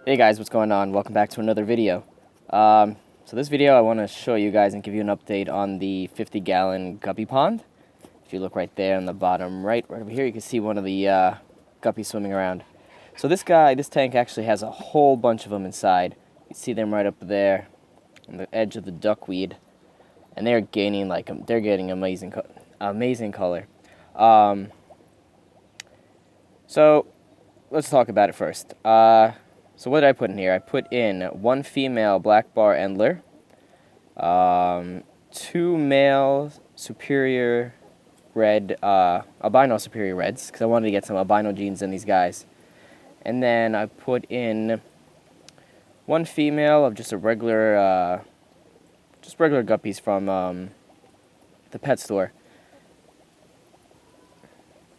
Hey guys, what's going on? Welcome back to another video. So this video I want to show you guys and give you an update on the 50-gallon guppy pond. If you look right there on the bottom right over here, you can see one of the guppies swimming around. So this tank actually has a whole bunch of them inside. You see them right up there on the edge of the duckweed, and they're gaining they're getting amazing color. So let's talk about it first. So what did I put in here? I put in one female black bar endler, two male superior red, albino superior reds, because I wanted to get some albino genes in these guys. And then I put in one female of just regular guppies from the pet store.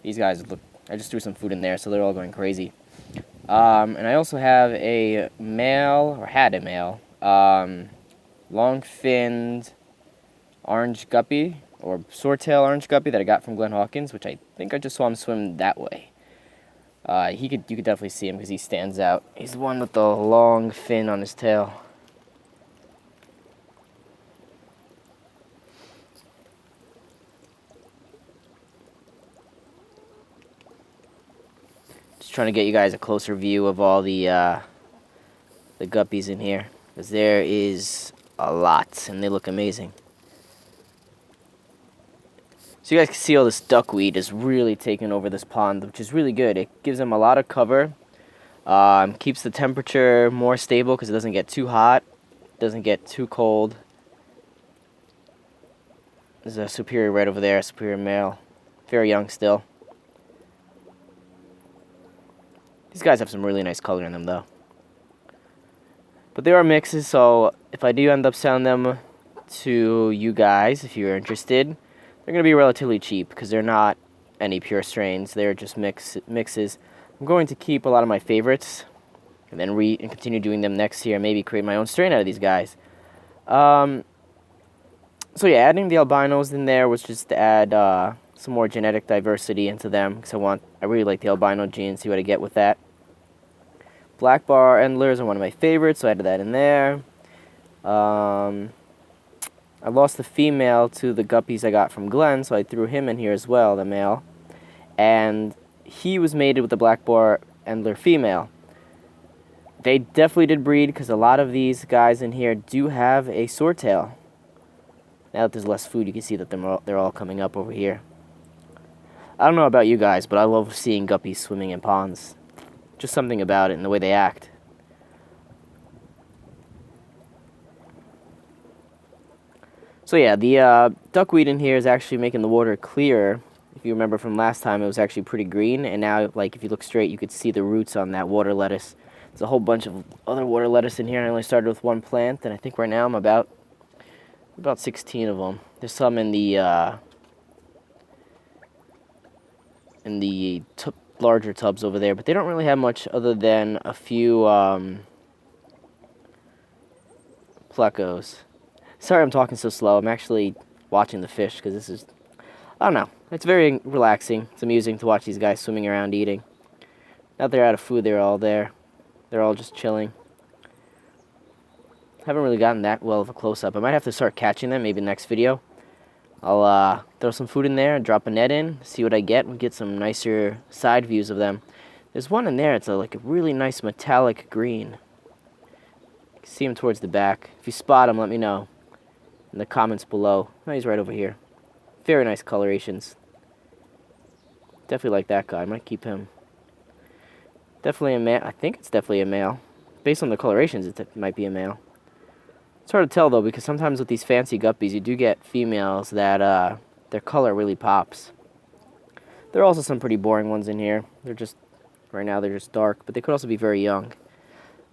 These guys look, I just threw some food in there, so they're all going crazy. And I also have a male, or had a male, long-finned orange guppy, or swordtail orange guppy that I got from Glen Hawkins, which I think I just saw him swim that way. You could definitely see him because he stands out. He's the one with the long fin on his tail. Just trying to get you guys a closer view of all the guppies in here, because there is a lot, and they look amazing. So you guys can see all this duckweed is really taking over this pond, which is really good. It gives them a lot of cover, keeps the temperature more stable because it doesn't get too hot, doesn't get too cold. There's a superior red over there, a superior male, very young still. These guys have some really nice color in them though. But they are mixes, so if I do end up selling them to you guys, if you're interested, they're going to be relatively cheap because they're not any pure strains. They're just mixes. I'm going to keep a lot of my favorites and then continue doing them next year, maybe create my own strain out of these guys. So yeah, adding the albinos in there was just to add some more genetic diversity into them because I really like the albino gene, see what I get with that. Black bar endlers are one of my favorites, so I added that in there. I lost the female to the guppies I got from Glenn, so I threw him in here as well, the male. And he was mated with the black bar endler female. They definitely did breed because a lot of these guys in here do have a swordtail. Now that there's less food, you can see that they're all coming up over here. I don't know about you guys, but I love seeing guppies swimming in ponds. Just something about it and the way they act. So yeah, the duckweed in here is actually making the water clearer. If you remember from last time, it was actually pretty green, and now, like, if you look straight, you could see the roots on that water lettuce. There's a whole bunch of other water lettuce in here. I only started with one plant, and I think right now I'm about 16 of them. There's some in the larger tubs over there, but they don't really have much other than a few plecos. Sorry I'm talking so slow. I'm actually watching the fish because this is, I don't know, it's very relaxing. It's amusing to watch these guys swimming around eating. Now they're out of food, they're all there. They're all just chilling. Haven't really gotten that well of a close-up. I might have to start catching them maybe next video. I'll throw some food in there, drop a net in, see what I get, and get some nicer side views of them. There's one in there, it's like a really nice metallic green. You can see him towards the back. If you spot him, let me know in the comments below. Oh, he's right over here. Very nice colorations. Definitely like that guy. I might keep him. Definitely a male. I think it's definitely a male. Based on the colorations, it might be a male. It's hard to tell, though, because sometimes with these fancy guppies, you do get females that their color really pops. There are also some pretty boring ones in here. Right now, they're just dark, but they could also be very young.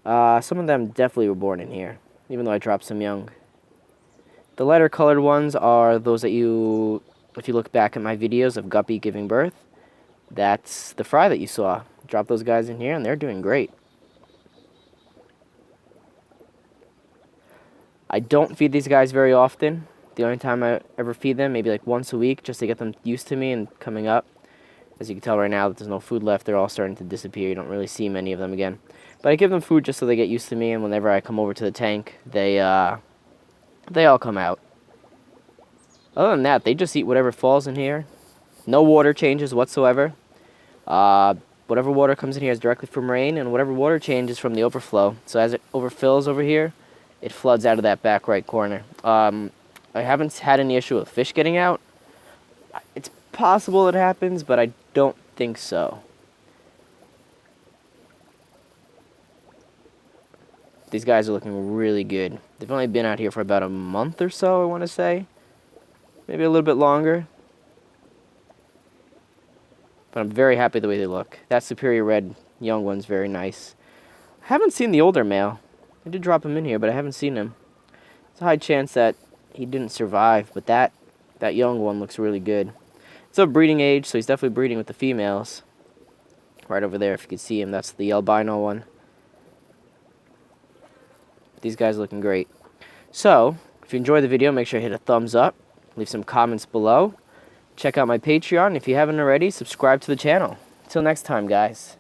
Some of them definitely were born in here, even though I dropped some young. The lighter colored ones are those that if you look back at my videos of guppy giving birth, that's the fry that you saw. Drop those guys in here, and they're doing great. I don't feed these guys very often. The only time I ever feed them, maybe like once a week, just to get them used to me and coming up. As you can tell right now that there's no food left, they're all starting to disappear. You don't really see many of them again. But I give them food just so they get used to me, and whenever I come over to the tank, they all come out. Other than that, they just eat whatever falls in here. No water changes whatsoever. Whatever water comes in here is directly from rain, and whatever water changes from the overflow. So as it overfills over here, it floods out of that back right corner. I haven't had any issue with fish getting out. It's possible it happens, but I don't think so. These guys are looking really good. They've only been out here for about a month or so, I want to say. Maybe a little bit longer. But I'm very happy the way they look. That superior red young one's very nice. I haven't seen the older male. I did drop him in here, but I haven't seen him. It's a high chance that he didn't survive, but that young one looks really good. It's of breeding age, so he's definitely breeding with the females. Right over there, if you can see him, that's the albino one. These guys are looking great. So, if you enjoyed the video, make sure you hit a thumbs up. Leave some comments below. Check out my Patreon. If you haven't already, subscribe to the channel. Until next time, guys.